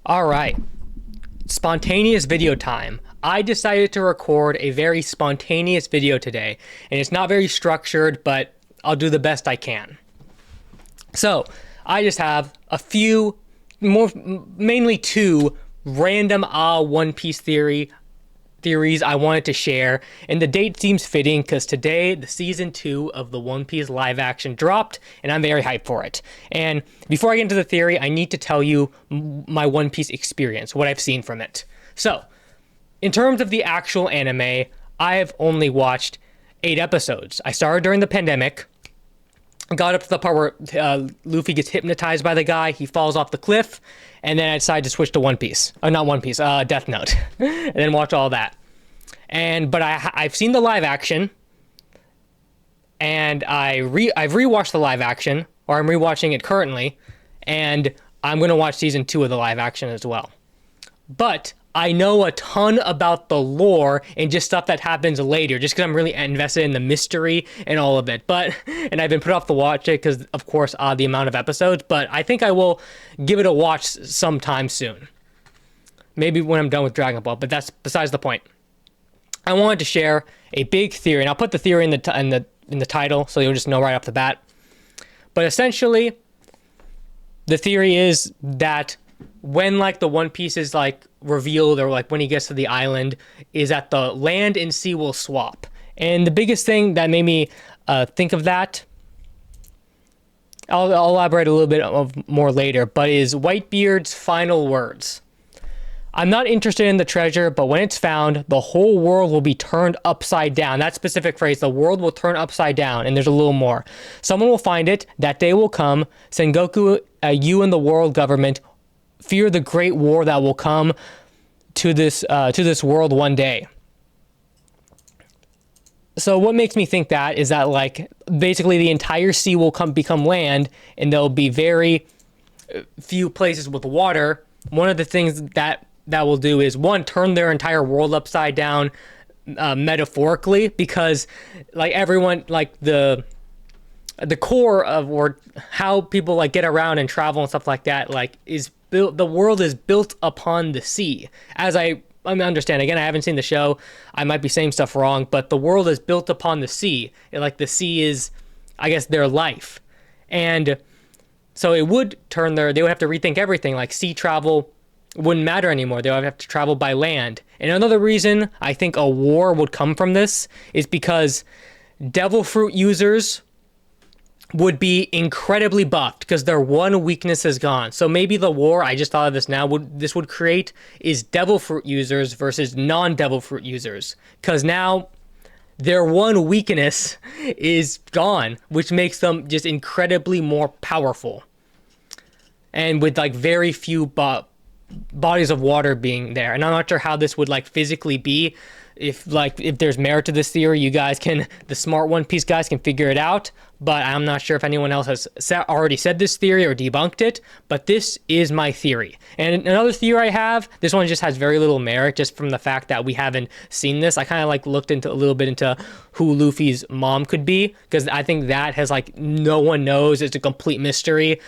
All right, spontaneous video time. I decided to record a very spontaneous video today, and it's not very structured, but I'll do the best I can. So, I just have a few, mainly two random One Piece theories I wanted to share, and the date seems fitting because today the season 2 of the One Piece live action dropped, and I'm very hyped for it. And before I get into the theory, I need to tell you my One Piece experience, what I've seen from it. So, in terms of the actual anime, I've only watched 8 episodes. I started during the pandemic, got up to the part where Luffy gets hypnotized by the guy, he falls off the cliff, and then I decided to switch to One Piece. Not One Piece, Death Note. And then watch all that. But I've seen the live action, and I've rewatched the live action, or I'm rewatching it currently, and I'm going to watch season 2 of the live action as well. But I know a ton about the lore and just stuff that happens later, just because I'm really invested in the mystery and all of it. And I've been put off to watch it because, of course, the amount of episodes. But I think I will give it a watch sometime soon. Maybe when I'm done with Dragon Ball, but that's besides the point. I wanted to share a big theory, and I'll put the theory in the title so you'll just know right off the bat. But essentially, the theory is that when the One Piece is revealed, or when he gets to the island, is that the land and sea will swap. And the biggest thing that made me think of that, I'll elaborate a little bit more later, but is Whitebeard's final words. I'm not interested in the treasure, but when it's found, the whole world will be turned upside down. That specific phrase, the world will turn upside down, and there's a little more. Someone will find it, that day will come, Sengoku, you and the world government fear the great war that will come to this world one day. So what makes me think that is that basically the entire sea will become land, and there'll be very few places with water. One of the things that will do is, one, turn their entire world upside down, metaphorically, because everyone, the core of, or how people get around and travel and stuff like that, is built. The world is built upon the sea. As I understand, again, I haven't seen the show, I might be saying stuff wrong, but the world is built upon the sea. The sea is, I guess, their life. And so it would they would have to rethink everything. Sea travel wouldn't matter anymore. They would have to travel by land. And another reason I think a war would come from this is because devil fruit users would be incredibly buffed because their one weakness is gone. So maybe the war, I just thought of this now, this would create is devil fruit users versus non-devil fruit users. Because now their one weakness is gone, which makes them just incredibly more powerful. And with very few bodies of water being there. And I'm not sure how this would physically be. If there's merit to this theory, the smart One Piece guys can figure it out, but I'm not sure if anyone else has already said this theory or debunked it, but this is my theory. And another theory I have, this one just has very little merit just from the fact that we haven't seen this. I kind of looked into a little bit into who Luffy's mom could be, because I think that has no one knows. It's a complete mystery.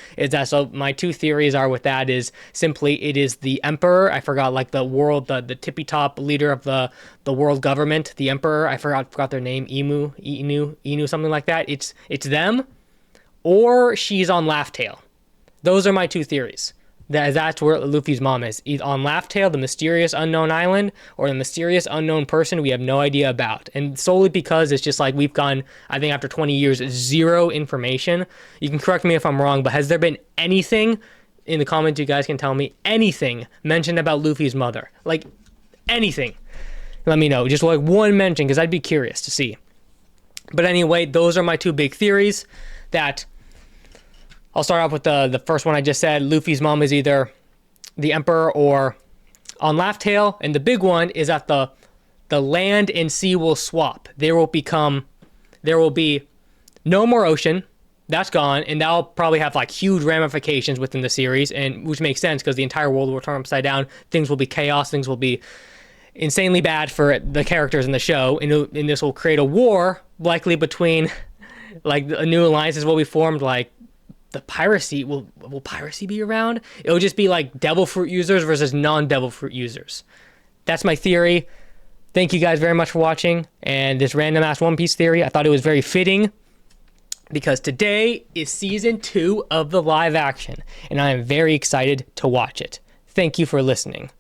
So my two theories are with that is simply it is the emperor. I forgot the world, the tippy top leader of the world government, the emperor. I forgot their name, Inu, something like that. It's them, or she's on Laugh Tale. Those are my two theories. That's where Luffy's mom is. Either on Laugh Tale, the mysterious unknown island, or the mysterious unknown person we have no idea about. And solely because it's just we've gone, I think after 20 years, zero information. You can correct me if I'm wrong, but has there been anything in the comments, you guys can tell me, anything mentioned about Luffy's mother? Anything. Let me know. Just one mention, because I'd be curious to see. But anyway, those are my two big theories. That I'll start off with the first one I just said. Luffy's mom is either the emperor or on Laugh Tale. And the big one is that the land and sea will swap. There will be no more ocean. That's gone. And that'll probably have huge ramifications within the series, and which makes sense because the entire world will turn upside down. Things will be chaos. Things will be insanely bad for the characters in the show. And this will create a war likely between new alliances will be formed, the piracy will piracy be around? It'll just be like devil fruit users versus non-devil fruit users. That's my theory. Thank you guys very much for watching. And this random ass One Piece theory, I thought it was very fitting because today is season 2 of the live action, and I am very excited to watch it. Thank you for listening.